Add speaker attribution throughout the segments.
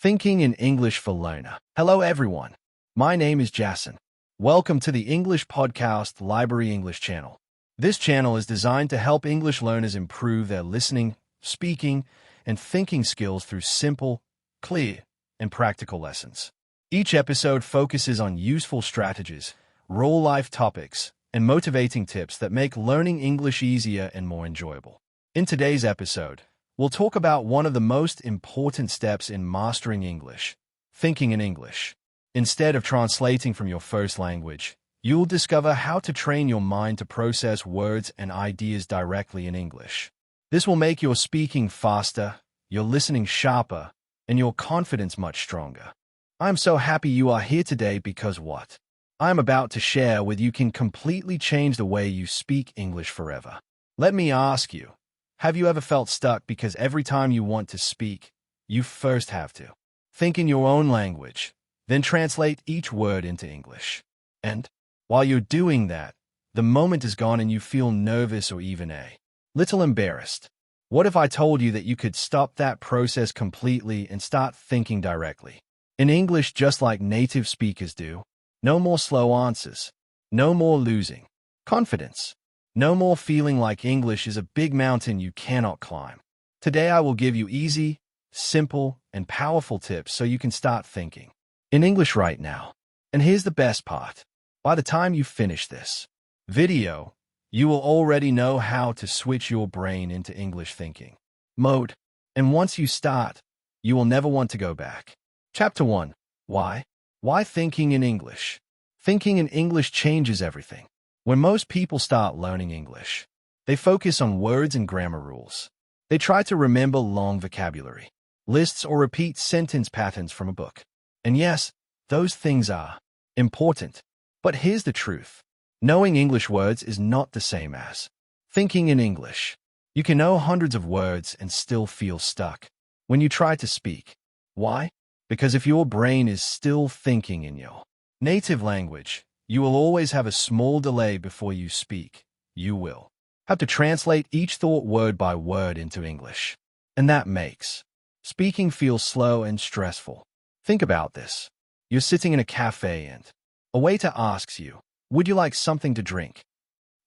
Speaker 1: Thinking in English for Learner. Hello, everyone. My name is Jason. Welcome to the English Podcast Library English channel. This channel is designed to help English learners improve their listening, speaking, and thinking skills through simple, clear, and practical lessons. Each episode focuses on useful strategies, real-life topics, and motivating tips that make learning English easier and more enjoyable. In today's episode, we'll talk about one of the most important steps in mastering English, thinking in English. Instead of translating from your first language, you'll discover how to train your mind to process words and ideas directly in English. This will make your speaking faster, your listening sharper, and your confidence much stronger. I'm so happy you are here today because what I'm about to share with you can completely change the way you speak English forever. Let me ask you, have you ever felt stuck because every time you want to speak, you first have to think in your own language, then translate each word into English? And while you're doing that, the moment is gone and you feel nervous or even a little embarrassed. What if I told you that you could stop that process completely and start thinking directly in English just like native speakers do? No more slow answers. No more losing confidence. No more feeling like English is a big mountain you cannot climb. Today I will give you easy, simple, and powerful tips so you can start thinking in English right now. And here's the best part. By the time you finish this video, you will already know how to switch your brain into English thinking mode. And once you start, you will never want to go back. Chapter 1. Why? Why thinking in English? Thinking in English changes everything. When most people start learning English, they focus on words and grammar rules. They try to remember long vocabulary, lists, or repeat sentence patterns from a book. And yes, those things are important. But here's the truth. Knowing English words is not the same as thinking in English. You can know hundreds of words and still feel stuck when you try to speak. Why? Because if your brain is still thinking in your native language, you will always have a small delay before you speak. You will have to translate each thought word by word into English. And that makes speaking feel slow and stressful. Think about this. You're sitting in a cafe and a waiter asks you, "Would you like something to drink?"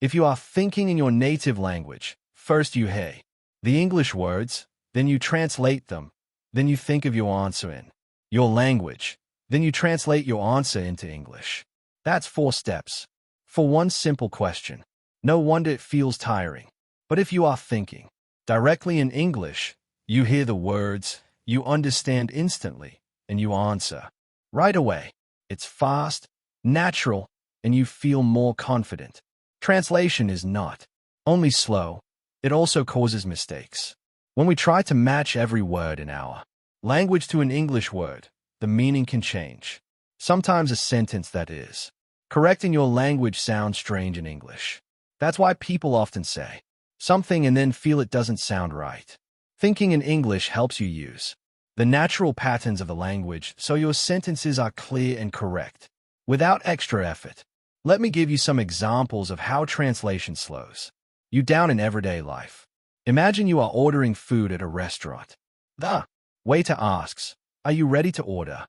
Speaker 1: If you are thinking in your native language, first you hear the English words, then you translate them, then you think of your answer in your language, then you translate your answer into English. That's 4 steps for one simple question. No wonder it feels tiring. But if you are thinking directly in English, you hear the words, you understand instantly, and you answer right away. It's fast, natural, and you feel more confident. Translation is not only slow, it also causes mistakes. When we try to match every word in our language to an English word, the meaning can change. Sometimes a sentence that is correct in your language sounds strange in English. That's why people often say something and then feel it doesn't sound right. Thinking in English helps you use the natural patterns of the language so your sentences are clear and correct, without extra effort. Let me give you some examples of how translation slows you down in everyday life. Imagine you are ordering food at a restaurant. The waiter asks, "Are you ready to order?"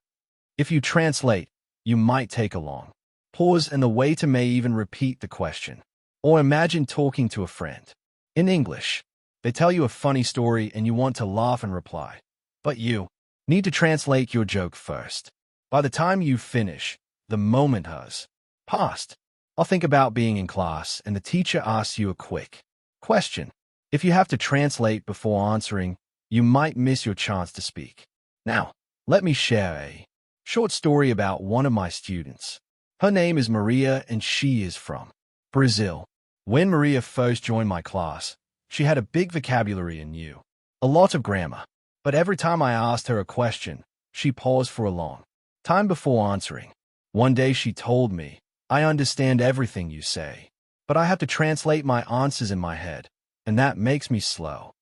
Speaker 1: If you translate, you might take a long pause and the waiter may even repeat the question. Or imagine talking to a friend. In English, they tell you a funny story and you want to laugh and reply. But you need to translate your joke first. By the time you finish, the moment has passed. I'll think about being in class and the teacher asks you a quick question. If you have to translate before answering, you might miss your chance to speak. Now, let me share a short story about one of my students. Her name is Maria and she is from Brazil. When Maria first joined my class, she had a big vocabulary and knew a lot of grammar. But every time I asked her a question, she paused for a long time before answering. One day she told me, "I understand everything you say, but I have to translate my answers in my head, and that makes me slow."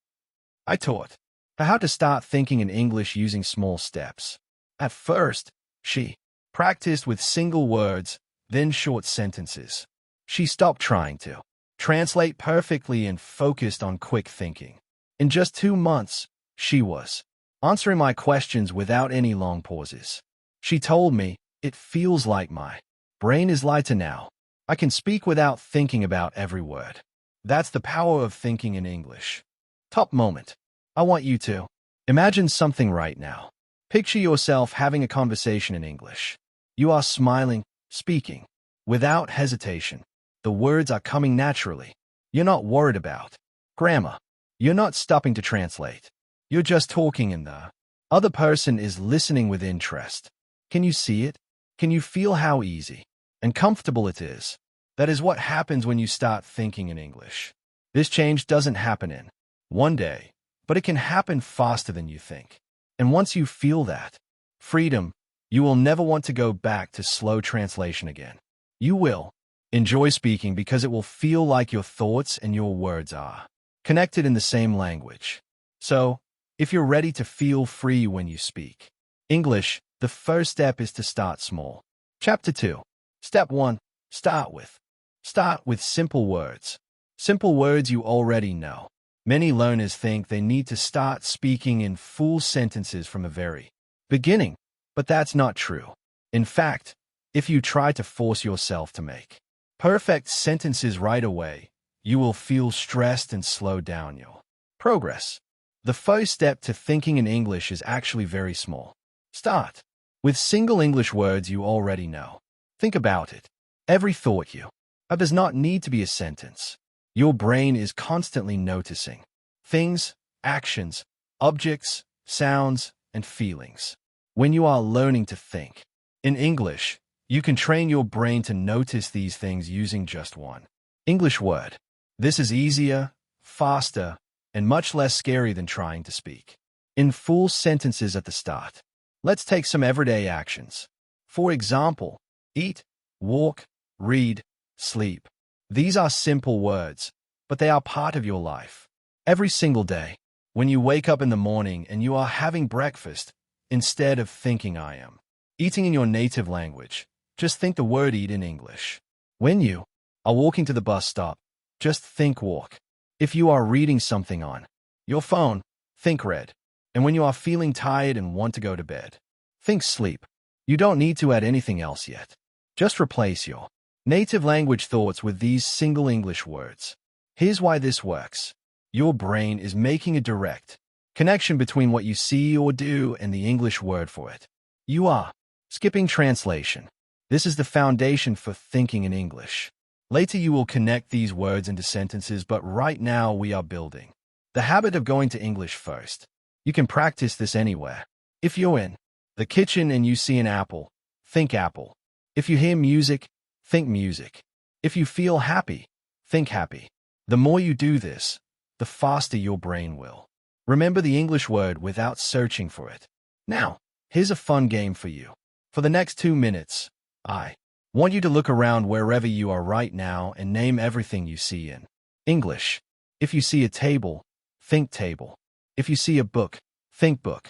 Speaker 1: I taught her how to start thinking in English using small steps. At first, she practiced with single words, then short sentences. She stopped trying to translate perfectly and focused on quick thinking. In just 2 months, she was answering my questions without any long pauses. She told me, "It feels like my brain is lighter now. I can speak without thinking about every word." That's the power of thinking in English. Top moment. I want you to imagine something right now. Picture yourself having a conversation in English. You are smiling, speaking, without hesitation. The words are coming naturally. You're not worried about grammar. You're not stopping to translate. You're just talking and the other person is listening with interest. Can you see it? Can you feel how easy and comfortable it is? That is what happens when you start thinking in English. This change doesn't happen in one day, but it can happen faster than you think. And once you feel that freedom, you will never want to go back to slow translation again. You will enjoy speaking because it will feel like your thoughts and your words are connected in the same language. So, if you're ready to feel free when you speak English, the first step is to start small. Chapter 2. Step 1. Start with simple words. Simple words you already know. Many learners think they need to start speaking in full sentences from the very beginning, but that's not true. In fact, if you try to force yourself to make perfect sentences right away, you will feel stressed and slow down your progress. The first step to thinking in English is actually very small. Start with single English words you already know. Think about it. Every thought you have does not need to be a sentence. Your brain is constantly noticing things, actions, objects, sounds, and feelings. When you are learning to think in English, you can train your brain to notice these things using just one English word. This is easier, faster, and much less scary than trying to speak in full sentences at the start. Let's take some everyday actions. For example, eat, walk, read, sleep. These are simple words, but they are part of your life. Every single day, when you wake up in the morning and you are having breakfast, instead of thinking I am eating in your native language, just think the word eat in English. When you are walking to the bus stop, just think walk. If you are reading something on your phone, think read. And when you are feeling tired and want to go to bed, think sleep. You don't need to add anything else yet. Just replace your native language thoughts with these single English words. Here's why this works. Your brain is making a direct connection between what you see or do and the English word for it. You are skipping translation. This is the foundation for thinking in English. Later you will connect these words into sentences, but right now we are building the habit of going to English first. You can practice this anywhere. If you're in the kitchen and you see an apple, think apple. If you hear music, think music. If you feel happy, think happy. The more you do this, the faster your brain will remember the English word without searching for it. Now, here's a fun game for you. For the next 2 minutes, I want you to look around wherever you are right now and name everything you see in English. If you see a table, think table. If you see a book, think book.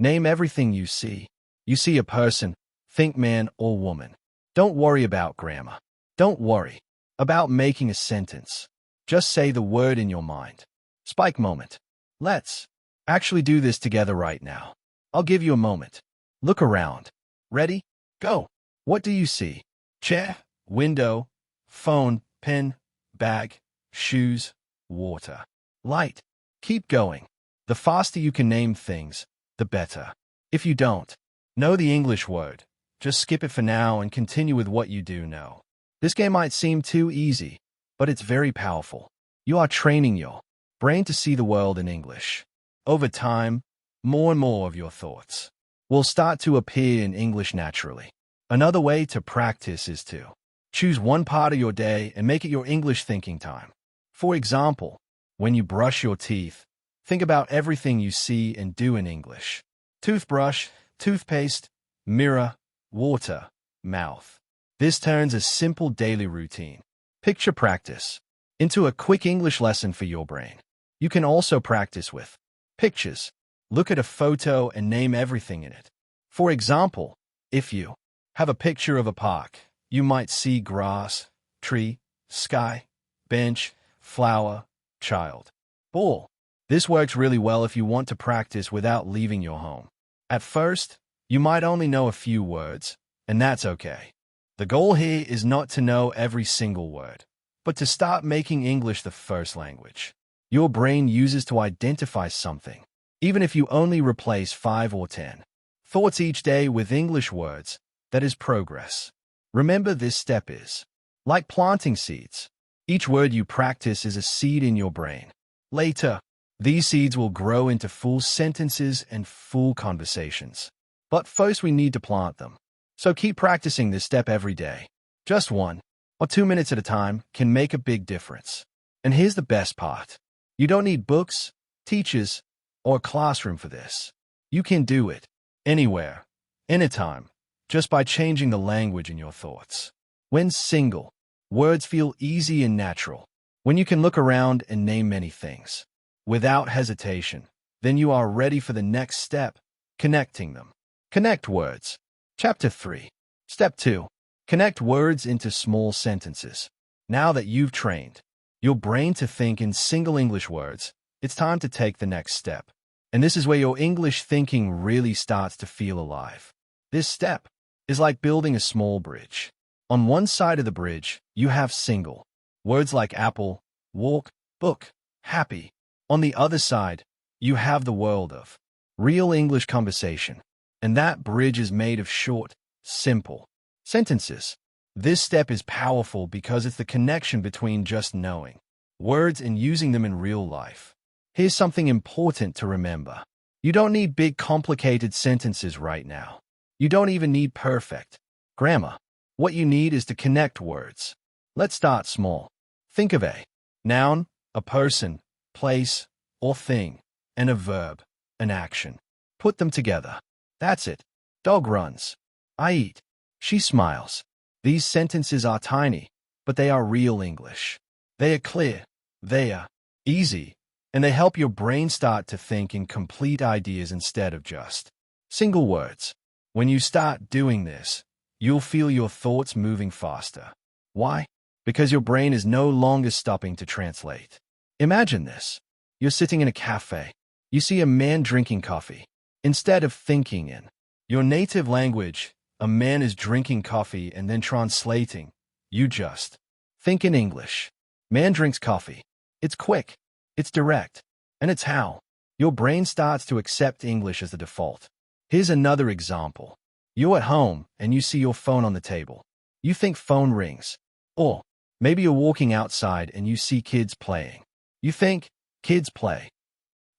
Speaker 1: Name everything you see. You see a person, think man or woman. Don't worry about grammar. Don't worry about making a sentence. Just say the word in your mind. Spike moment. Let's actually do this together right now. I'll give you a moment. Look around. Ready? Go. What do you see? Chair, window, phone, pen, bag, shoes, water, light. Keep going. The faster you can name things, the better. If you don't know the English word, just skip it for now and continue with what you do know. This game might seem too easy, but it's very powerful. You are training your brain to see the world in English. Over time, more and more of your thoughts will start to appear in English naturally. Another way to practice is to choose one part of your day and make it your English thinking time. For example, when you brush your teeth, think about everything you see and do in English. Toothbrush, toothpaste, mirror, water, mouth. This turns a simple daily routine, picture practice, into a quick English lesson for your brain. You can also practice with pictures. Look at a photo and name everything in it. For example, if you have a picture of a park, you might see grass, tree, sky, bench, flower, child, ball. This works really well if you want to practice without leaving your home. At first, you might only know a few words, and that's okay. The goal here is not to know every single word, but to start making English the first language your brain uses to identify something, even if you only replace 5 or 10 thoughts each day with English words. That is progress. Remember, this step is like planting seeds. Each word you practice is a seed in your brain. Later, these seeds will grow into full sentences and full conversations. But first we need to plant them. So keep practicing this step every day. Just 1 or 2 minutes at a time can make a big difference. And here's the best part. You don't need books, teachers, or a classroom for this. You can do it anywhere, anytime, just by changing the language in your thoughts. When single, words feel easy and natural. When you can look around and name many things without hesitation, then you are ready for the next step, connecting them. Connect words. Chapter 3. Step 2. Connect words into small sentences. Now that you've trained your brain to think in single English words, it's time to take the next step. And this is where your English thinking really starts to feel alive. This step is like building a small bridge. On one side of the bridge, you have single words like apple, walk, book, happy. On the other side, you have the world of real English conversation. And that bridge is made of short, simple sentences. This step is powerful because it's the connection between just knowing words and using them in real life. Here's something important to remember. You don't need big, complicated sentences right now. You don't even need perfect grammar. What you need is to connect words. Let's start small. Think of a noun, a person, place, or thing, and a verb, an action. Put them together. That's it. Dog runs. I eat. She smiles. These sentences are tiny, but they are real English. They are clear. They are easy. And they help your brain start to think in complete ideas instead of just single words. When you start doing this, you'll feel your thoughts moving faster. Why? Because your brain is no longer stopping to translate. Imagine this. You're sitting in a cafe. You see a man drinking coffee. Instead of thinking in your native language, a man is drinking coffee and then translating. You just think in English. Man drinks coffee. It's quick. It's direct. And it's how your brain starts to accept English as the default. Here's another example. You're at home and you see your phone on the table. You think phone rings. Or maybe you're walking outside and you see kids playing. You think kids play.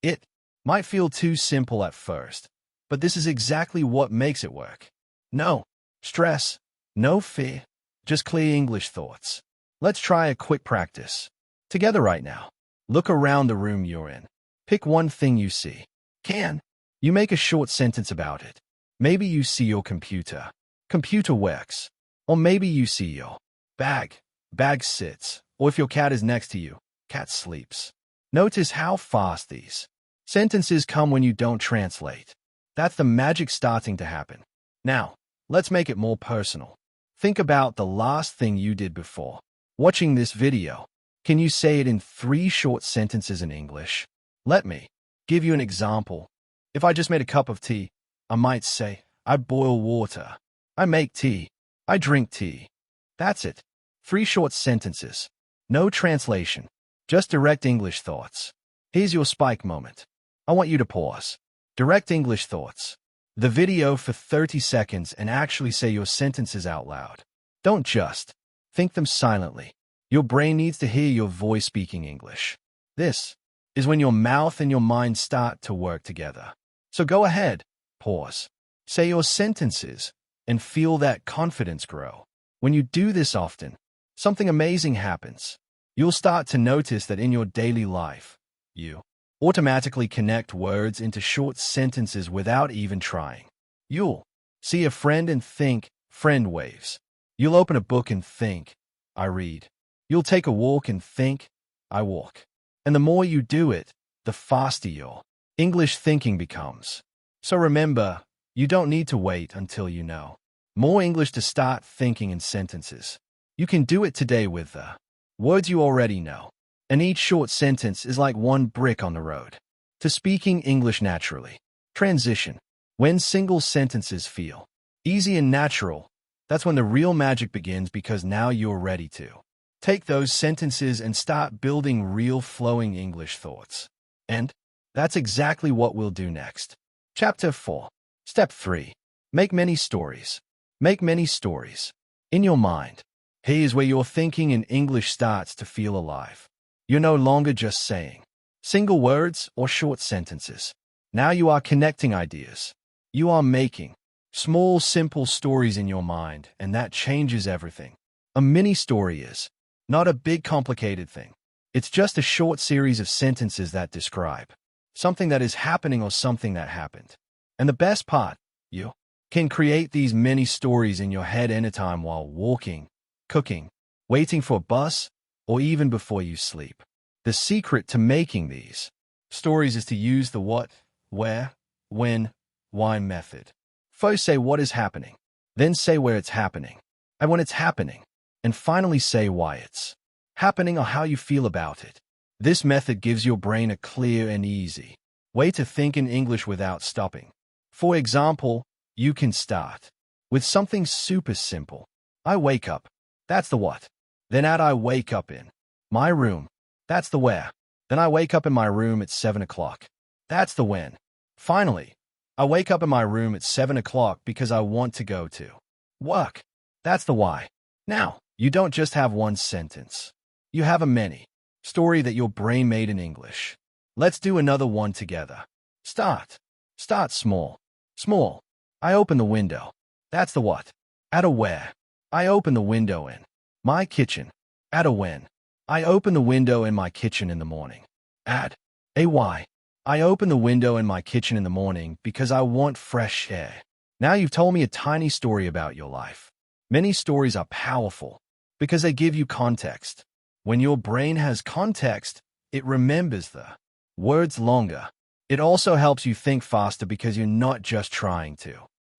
Speaker 1: It might feel too simple at first, but this is exactly what makes it work. No stress, no fear, just clear English thoughts. Let's try a quick practice together right now. Look around the room you're in. Pick one thing you see. Can you make a short sentence about it? Maybe you see your computer. Computer works. Or maybe you see your bag. Bag sits. Or if your cat is next to you, cat sleeps. Notice how fast these sentences come when you don't translate. That's the magic starting to happen. Now, let's make it more personal. Think about the last thing you did before watching this video. Can you say it in 3 short sentences in English? Let me give you an example. If I just made a cup of tea, I might say, I boil water. I make tea. I drink tea. That's it. 3 short sentences. No translation. Just direct English thoughts. Here's your spike moment. I want you to pause. Direct English thoughts. The video for 30 seconds and actually say your sentences out loud. Don't just think them silently. Your brain needs to hear your voice speaking English. This is when your mouth and your mind start to work together. So go ahead, pause, say your sentences, and feel that confidence grow. When you do this often, something amazing happens. You'll start to notice that in your daily life, you automatically connect words into short sentences without even trying. You'll see a friend and think, friend waves. You'll open a book and think, I read. You'll take a walk and think, I walk. And the more you do it, the faster your English thinking becomes. So remember, you don't need to wait until you know more English to start thinking in sentences. You can do it today with the words you already know. And each short sentence is like one brick on the road to speaking English naturally. Transition. When single sentences feel easy and natural, that's when the real magic begins, because now you're ready to take those sentences and start building real flowing English thoughts. And that's exactly what we'll do next. Chapter 4. Step 3. Make many stories. Make many stories. In your mind, here's where your thinking in English starts to feel alive. You're no longer just saying single words or short sentences. Now you are connecting ideas. You are making small, simple stories in your mind, and that changes everything. A mini story is not a big, complicated thing. It's just a short series of sentences that describe something that is happening or something that happened. And the best part, you can create these mini stories in your head anytime, while walking, cooking, waiting for a bus, or even before you sleep. The secret to making these stories is to use the what, where, when, why method. First say what is happening, then say where it's happening, and when it's happening, and finally say why it's happening or how you feel about it. This method gives your brain a clear and easy way to think in English without stopping. For example, you can start with something super simple. I wake up. That's the what. Then add I wake up in my room. That's the where. Then I wake up in my room at 7 o'clock. That's the when. Finally, I wake up in my room at 7 o'clock because I want to go to work. That's the why. Now, you don't just have one sentence. You have a mini story that your brain made in English. Let's do another one together. Start. Start small. Small. I open the window. That's the what. Add a where. I open the window in my kitchen. Add a when. I open the window in my kitchen in the morning. Add a why. I open the window in my kitchen in the morning because I want fresh air. Now you've told me a tiny story about your life. Many stories are powerful because they give you context. When your brain has context, it remembers the words longer. It also helps you think faster because you're not just trying to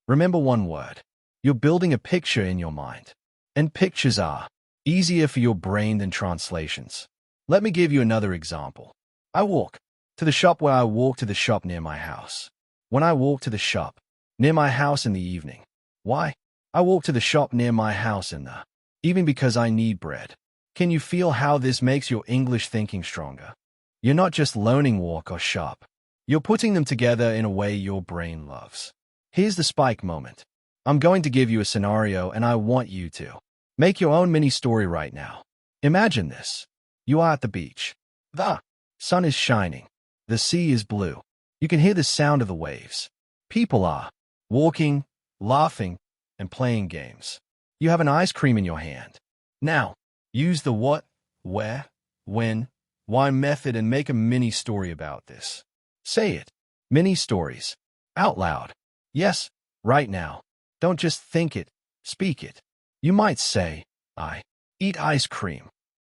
Speaker 1: remember one word. You're building a picture in your mind. And pictures are easier for your brain than translations. Let me give you another example. I walk to the shop where I walk to the shop near my house. When I walk to the shop near my house in the evening. Why? I walk to the shop near my house in the evening because I need bread. Can you feel how this makes your English thinking stronger? You're not just learning walk or shop. You're putting them together in a way your brain loves. Here's the spike moment. I'm going to give you a scenario and I want you to make your own mini story right now. Imagine this. You are at the beach. The sun is shining. The sea is blue. You can hear the sound of the waves. People are walking, laughing, and playing games. You have an ice cream in your hand. Now, use the what, where, when, why method and make a mini story about this. Say it. Mini stories. Out loud. Yes, right now. Don't just think it, speak it. You might say, I eat ice cream.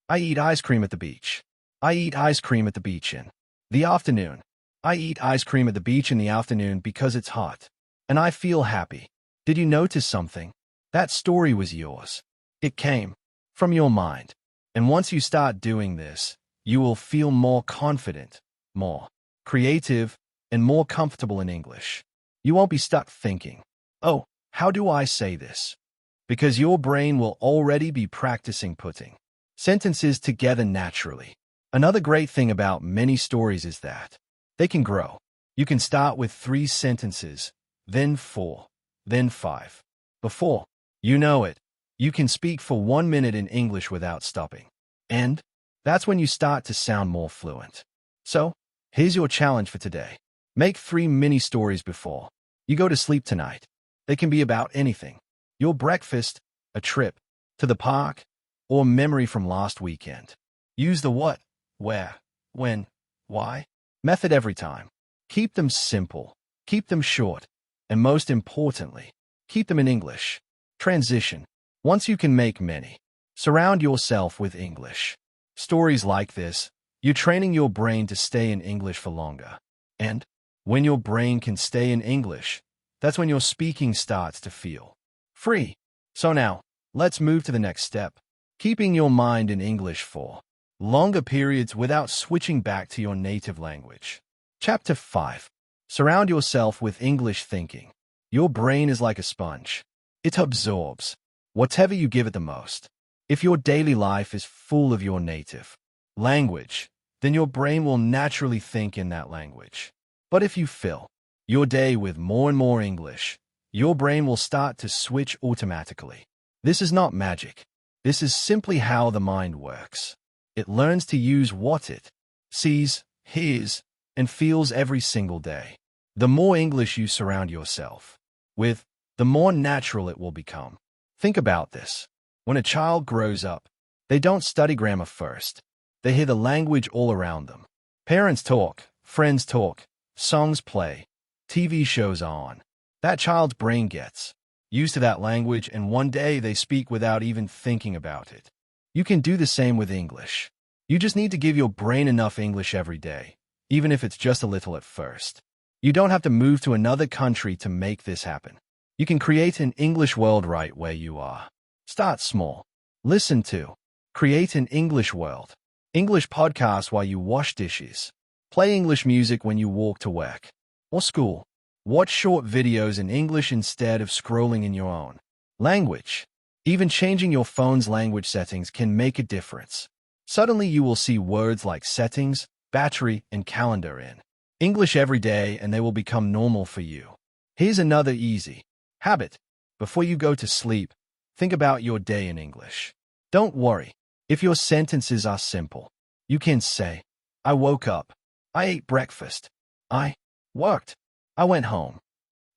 Speaker 1: I eat ice cream at the beach. I eat ice cream at the beach in the afternoon. I eat ice cream at the beach in the afternoon because it's hot. And I feel happy. Did you notice something? That story was yours. It came from your mind. And once you start doing this, you will feel more confident, more creative, and more comfortable in English. You won't be stuck thinking, oh, how do I say this? Because your brain will already be practicing putting sentences together naturally. Another great thing about many stories is that they can grow. You can start with 3 sentences, then 4, then 5. Before you know it, you can speak for 1 minute in English without stopping. And that's when you start to sound more fluent. So, here's your challenge for today. Make 3 mini stories before you go to sleep tonight. They can be about anything. Your breakfast, a trip to the park, or memory from last weekend. Use the what, where, when, why method every time. Keep them simple, keep them short, and most importantly, keep them in English. Transition. Once you can make many, surround yourself with English stories like this. You're training your brain to stay in English for longer. And when your brain can stay in English, that's when your speaking starts to feel free. So now, let's move to the next step. Keeping your mind in English for longer periods without switching back to your native language. Chapter 5. Surround yourself with English thinking. Your brain is like a sponge. It absorbs whatever you give it the most. If your daily life is full of your native language, then your brain will naturally think in that language. But if you fill your day with more and more English, your brain will start to switch automatically. This is not magic. This is simply how the mind works. It learns to use what it sees, hears, and feels every single day. The more English you surround yourself with, the more natural it will become. Think about this. When a child grows up, they don't study grammar first. They hear the language all around them. Parents talk, friends talk, songs play, TV shows are on. That child's brain gets used to that language, and one day they speak without even thinking about it. You can do the same with English. You just need to give your brain enough English every day, even if it's just a little at first. You don't have to move to another country to make this happen. You can create an English world right where you are. Start small. Listen to Create an English World. English podcasts while you wash dishes. Play English music when you walk to work or school. Watch short videos in English instead of scrolling in your own language. Even changing your phone's language settings can make a difference. Suddenly you will see words like settings, battery, and calendar in English every day, and they will become normal for you. Here's another easy habit. Before you go to sleep, think about your day in English. Don't worry if your sentences are simple. You can say, I woke up. I ate breakfast. I worked. I went home.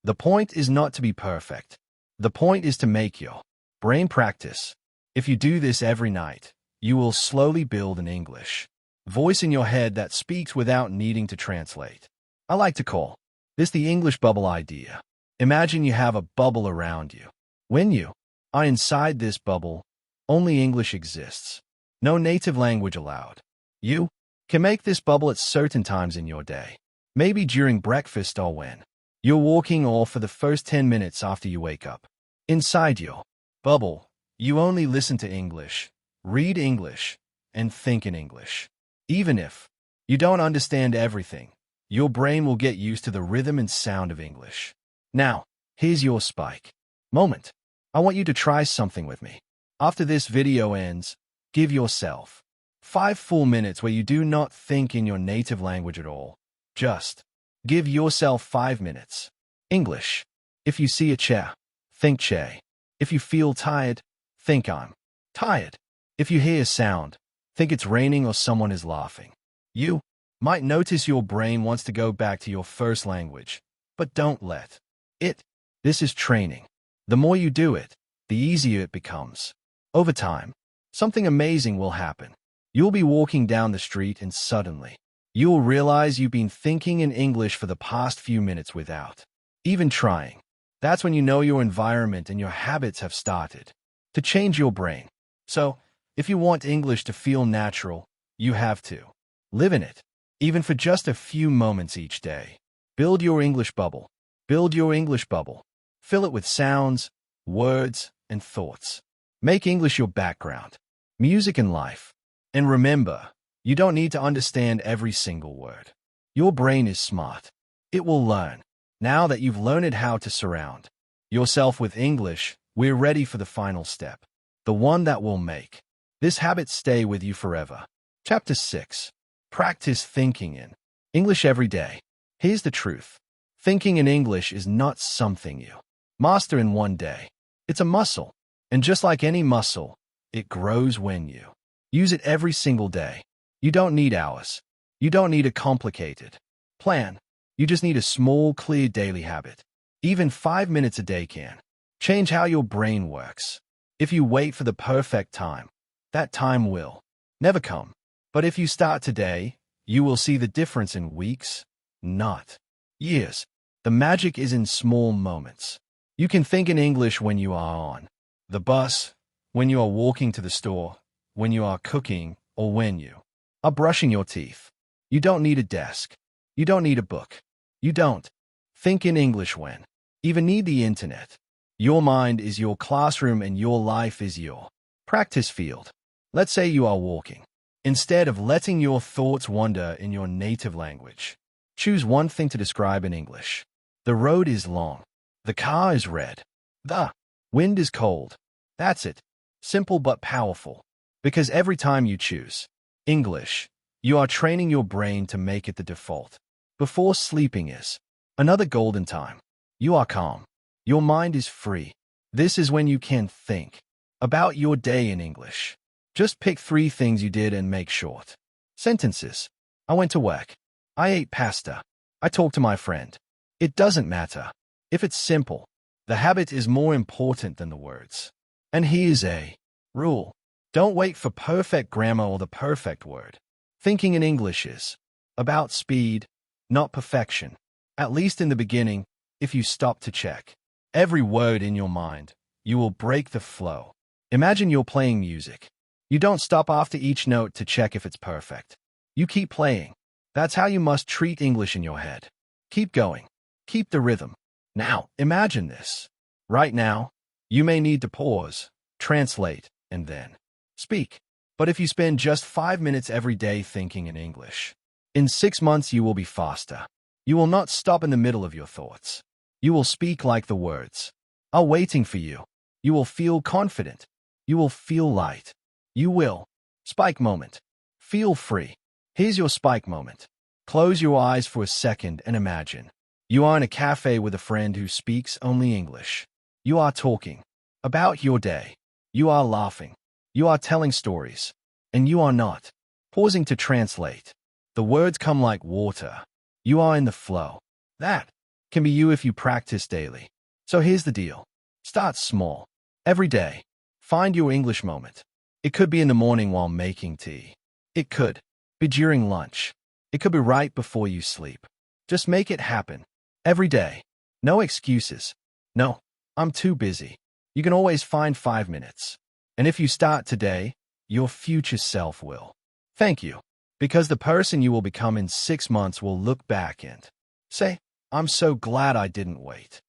Speaker 1: The point is not to be perfect. The point is to make your brain practice. If you do this every night, you will slowly build an English voice in your head that speaks without needing to translate. I like to call this the English bubble idea. Imagine you have a bubble around you. When you are inside this bubble, only English exists. No native language allowed. You can make this bubble at certain times in your day. Maybe during breakfast or when you're walking, or for the first 10 minutes after you wake up. Inside your bubble, you only listen to English, read English, and think in English. Even if you don't understand everything, your brain will get used to the rhythm and sound of English. Now, here's your spike moment. I want you to try something with me. After this video ends, give yourself 5 full minutes where you do not think in your native language at all. Just give yourself 5 minutes. English. If you see a chair, think chair. If you feel tired, think I'm tired. If you hear a sound, think it's raining or someone is laughing. You might notice your brain wants to go back to your first language, but don't let it. This is training. The more you do it, the easier it becomes. Over time, something amazing will happen. You'll be walking down the street and suddenly, you'll realize you've been thinking in English for the past few minutes without even trying. That's when you know your environment and your habits have started to change your brain. So, if you want English to feel natural, you have to live in it, even for just a few moments each day. Build your English bubble. Build your English bubble. Fill it with sounds, words, and thoughts. Make English your background, music, and life. And remember, you don't need to understand every single word. Your brain is smart. It will learn. Now that you've learned how to surround yourself with English, we're ready for the final step, the one that will make this habit stay with you forever. Chapter 6. Practice thinking in English every day. Here's the truth. Thinking in English is not something you master in one day. It's a muscle. And just like any muscle, it grows when you use it every single day. You don't need hours. You don't need a complicated plan. You just need a small, clear daily habit. Even 5 minutes a day can change how your brain works. If you wait for the perfect time, that time will never come. But if you start today, you will see the difference in weeks, not years. The magic is in small moments. You can think in English when you are on the bus, when you are walking to the store, when you are cooking, or when you are brushing your teeth. You don't need a desk. You don't need a book. You don't think in English when even need the internet. Your mind is your classroom and your life is your practice field. Let's say you are walking Instead of letting your thoughts wander in your native language, choose one thing to describe in English. The road is long. The car is red. The wind is cold. That's it. Simple but powerful. Because every time you choose English, you are training your brain to make it the default. Before sleeping is another golden time. You are calm. Your mind is free. This is when you can think about your day in English. Just pick 3 things you did and make short sentences. I went to work. I ate pasta. I talked to my friend. It doesn't matter. If it's simple, the habit is more important than the words. And here's a rule. Don't wait for perfect grammar or the perfect word. Thinking in English is about speed, not perfection. At least in the beginning, if you stop to check every word in your mind, you will break the flow. Imagine you're playing music. You don't stop after each note to check if it's perfect. You keep playing. That's how you must treat English in your head. Keep going. Keep the rhythm. Now, imagine this. Right now, you may need to pause, translate, and then speak. But if you spend just 5 minutes every day thinking in English, in 6 months you will be faster. You will not stop in the middle of your thoughts. You will speak like the words are waiting for you. You will feel confident. You will feel light. You will. Spike moment. Feel free. Here's your spike moment. Close your eyes for a second and imagine. You are in a cafe with a friend who speaks only English. You are talking about your day. You are laughing. You are telling stories. And you are not pausing to translate. The words come like water. You are in the flow. That can be you if you practice daily. So here's the deal. Start small. Every day, find your English moment. It could be in the morning while making tea. It could be during lunch. It could be right before you sleep. Just make it happen. Every day. No excuses. No, I'm too busy. You can always find 5 minutes. And if you start today, your future self will thank you. Because the person you will become in 6 months will look back and say, I'm so glad I didn't wait.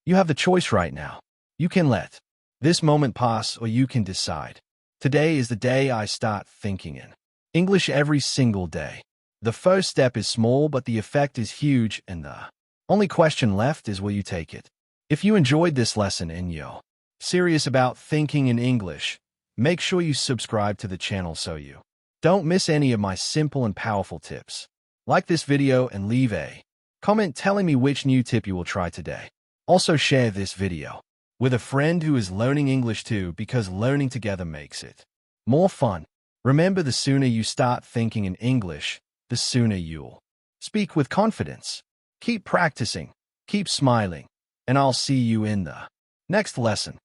Speaker 1: You have the choice right now. You can let this moment pass or you can decide. Today is the day I start thinking in English every single day. The first step is small, but the effect is huge, and the only question left is will you take it? If you enjoyed this lesson and you're serious about thinking in English, make sure you subscribe to the channel so you don't miss any of my simple and powerful tips. Like this video and leave a comment telling me which new tip you will try today. Also share this video with a friend who is learning English too, because learning together makes it more fun. Remember, the sooner you start thinking in English, the sooner you'll speak with confidence. Keep practicing, keep smiling, and I'll see you in the next lesson.